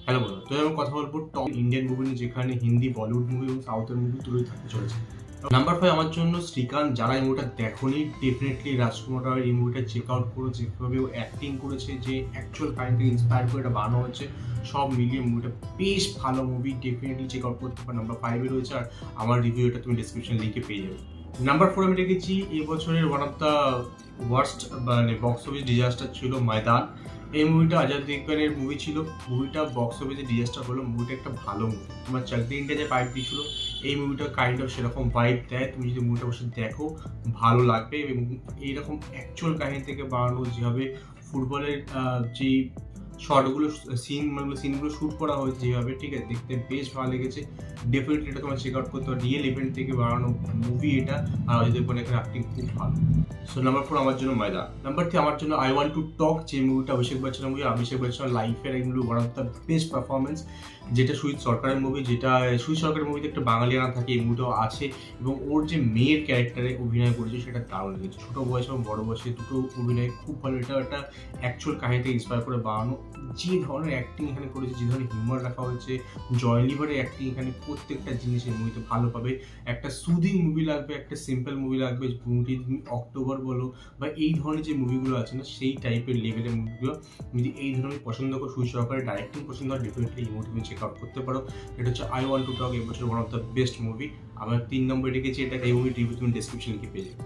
Hello বন্ধুরা, তো আমি কথা বলবো টপ ইন্ডিয়ান মুভি নিয়ে, যেখানে হিন্দি, বলিউড মুভি এবং সাউথের মুভি তুলে থাকতে চলেছে। নাম্বার 5 আমার জন্য শ্রীকান্ত। যারা এই মুভিটা দেখোনি, ডেফিনেটলি রাজকুমার রায়ের এই মুভিটা চেক আউট করো। যেভাবে ও অ্যাক্টিং করেছে, যে অ্যাকচুয়াল কাহিনী থেকে ইন্সপায়ার করে এটা বানানো হচ্ছে, সব মিলিয়ে মুভিটা বেশ ভালো মুভি। ডেফিনেটলি চেক আউট করতে পারো। নাম্বার 5 রয়েছে, আর আমার রিভিউ এটা তুমি ডিসক্রিপশন লিঙ্কে পেয়ে যাবে। নাম্বার 4 আমি রেখেছি এই বছরের ওয়ান অফ দ্য ওয়ার্স্ট মানে বক্স অফিস ডিজাস্টার ছিল ময়দান। এই মুভিটা অজয় দেবগনের মুভি ছিল। মুভিটা বক্স অফিসে ডিজাস্টার হলো। মুভিটা একটা ভালো মুভি। তোমার চাক দে ইন্ডিয়া যে ভাইব দিয়েছিল, এই মুভিটা কাইন্ড অফ সেরকম ভাইব দেয়। তুমি যদি মুভিটা বসে দেখো, ভালো লাগবে। এবং এইরকম অ্যাকচুয়াল কাহিনী থেকে বানানো, যেভাবে ফুটবলের যে শর্টগুলো সিনগুলো শ্যুট করা হয়েছে যেভাবে, ঠিক আছে, দেখতে বেশ ভালো লেগেছে। ডেফিনেটলি এটা তোমার চেক আউট করতে হবে। রিয়েল ইভেন্ট থেকে বানানো মুভি এটা, আর অজয় দেবগনের এখানে অ্যাক্টিং খুব ভালো। সো নাম্বার 4 আমার জন্য ময়দান। নাম্বার 3 আমার জন্য আই ওয়ান্ট টু টক, যে মুভিটা অভিষেক বচ্চনের মুভি। অভিষেক বচ্চনের লাইফের এই movie one of the best performance. যেটা সুজিত সরকারের মুভি, যেটা সুজিত সরকারের মুভিতে একটা বাঙালিয়ানা থাকে, এই মুভিটাও আছে। এবং ওর যে মেয়ের ক্যারেক্টারে অভিনয় করেছে, সেটা দারুণ লেগেছে। ছোটো বয়স এবং বড় বয়সে দুটো অভিনয় খুব ভালো। এটা একটা অ্যাকচুয়াল কাহিনীতে ইন্সপায়ার করে বানানো। যে ধরনের অ্যাক্টিং এখানে করেছে, যে ধরনের হিউমার রাখা হয়েছে, জয় লিভারের অ্যাক্টিং এখানে প্রত্যেকটা জিনিস এই মুভিতে ভালো পাবে। একটা সুদিং মুভি লাগবে, একটা সিম্পল মুভি লাগবে। মুভিটি তুমি অক্টোবর বলো বা এই ধরনের যে মুভিগুলো আছে না, সেই টাইপের লেভেলের মুভিগুলো যদি এই ধরনের পছন্দ করো, সুজিত সরকারের ডাইরেক্টিং পছন্দ হয়, ডেফিনেটলি এই মুভি তুমি চেক আউট করতে পারো। এটা হচ্ছে আই ওয়ান্ট টু টক, এবছর one of the best movie. আমার 3 নম্বরে রেখেছি এটা। এই মুভি রিভিউ তুমি ডেসক্রিপশন লিখে পেয়ে যাবে।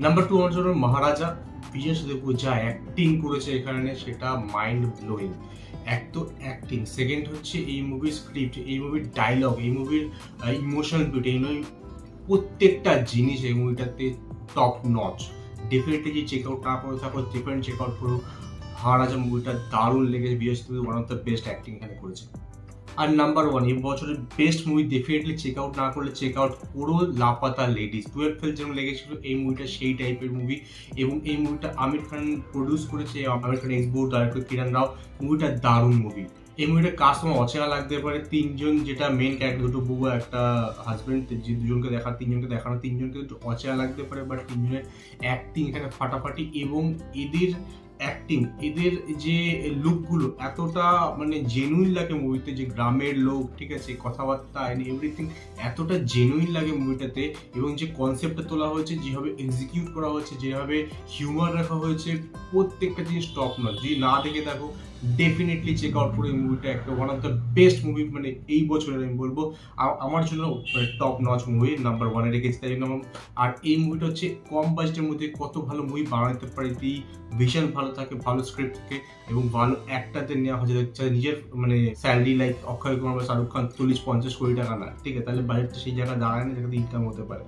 নাম্বার 2 আমার জন্য মহারাজা। বিজয় সেতুপতি যা অ্যাক্টিং করেছে এখানে, সেটা মাইন্ড ব্লোয়িং। এক তো অ্যাক্টিং, সেকেন্ড হচ্ছে এই মুভির স্ক্রিপ্ট, এই মুভির ডায়লগ, এই মুভির ইমোশনাল বিউটি, এই মুভির প্রত্যেকটা জিনিস এই মুভিটাতে টপ নচ। ডেফিনেটলি যে চেক আউট না করে থাকো, ডেফিনেটলি চেক আউট করো। মহারাজা মুভিটা দারুণ লেগেছে। Vijay Sethupathi one of the best acting এখানে করেছে। আর নাম্বার 1 এই বছরের best movie, definitely check out না করলে চেক আউট করো, লাপাতা লেডিজ। 12 ফেল যেমন লেগেছিল, এই মুভিটা সেই টাইপের মুভি। এবং এই মুভিটা আমির খান প্রডিউস করেছে, আমির খান এক্সবোর্ড, ডাইরেক্টর কিরণ রাও। মুভিটা দারুণ মুভি। এই মুভিটা কাজ তোমার অচেনা লাগতে পারে। তিনজন যেটা মেন ক্যারেক্টার, দুটো বউ একটা হাজব্যান্ড, যে দুজনকে তিনজনকে দেখানো, তিনজনকে একটু অচেনা লাগতে পারে, বাট তিনজনের অ্যাক্টিং এখানে ফাটাফাটি। এবং এদের অ্যাক্টিং, এদের যে লুকগুলো এতটা মানে জেনুইন লাগে মুভিতে, যে গ্রামের লোক, ঠিক আছে, কথাবার্তা এন্ড এভরিথিং এতটা জেনুইন লাগে মুভিটাতে। এবং যে কনসেপ্টটা তোলা হয়েছে, যেভাবে এক্সিকিউট করা হয়েছে, যেভাবে হিউমার রাখা হয়েছে, প্রত্যেকটা জিনিস টপ নচ। যদি না দেখে থাকো, ডেফিনেটলি চেক আউট করে এই মুভিটা। একটা one of the best movie মানে এই বছরের আমি বলবো আমার জন্য টপ নচ মুভি। নাম্বার 1 রেখেছি তাই জন্য। আর এই মুভিটা হচ্ছে কম বাজেটের মধ্যে কত ভালো মুভি বানাতে পারে, ভীষণ ভালো থাকে, ভালো স্ক্রিপ্ট থাকে এবং ভালো অ্যাক্টারদের নেওয়া হয়েছে। নিজের মানে স্যালারি লাইক অক্ষয় কুমার বা শাহরুখ খান 40-50 কোটি টাকা না, ঠিক আছে, তাহলে বাজেটটা সেই জায়গায় দাঁড়ায় না যেখানে ইনকাম হতে পারে।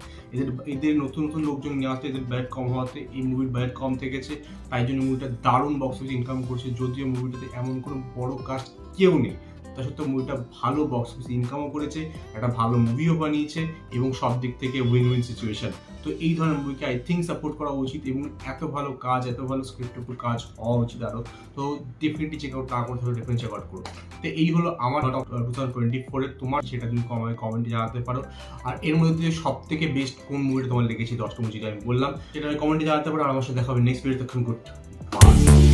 এদের নতুন নতুন লোকজন নেওয়াতে, এদের বাজেট কম হওয়াতে এই মুভির বাজেট কম থেকেছে, তাই জন্য মুভিটা দারুণ বক্স অফিস ইনকাম করছে। যদিও মুভিটাতে এমন কোনো বড় কাস্ট কেউ নেই, তা সত্ত্বেও মুভিটা ভালো বক্স অফিস ইনকামও করেছে, একটা ভালো মুভিও বানিয়েছে এবং সব দিক থেকে উইন উইন সিচুয়েশন। তো এই ধরনের মুভিকে আই থিঙ্ক সাপোর্ট করা উচিত। এবং এত ভালো কাজ, এত ভালো স্ক্রিপ্টের উপর কাজ হওয়া উচিত আরও। তো ডেফিনেটলি চেক আউট না করতে হবে, ডেফিনেটলি চেক আউট করো। তো এই হলো আমার 2024-এর। তোমার সেটা তুমি কমেন্টে জানাতে পারো। আর এর মধ্যে সব থেকে বেস্ট কোন মুভিটা তোমার লেগেছে, 10টা মুভি যেটা আমি বললাম, সেটা আমি কমেন্টে জানাতে পারো। আর আমার সাথে দেখা হবে নেক্সট ভিডিও। তখন গুড বাই।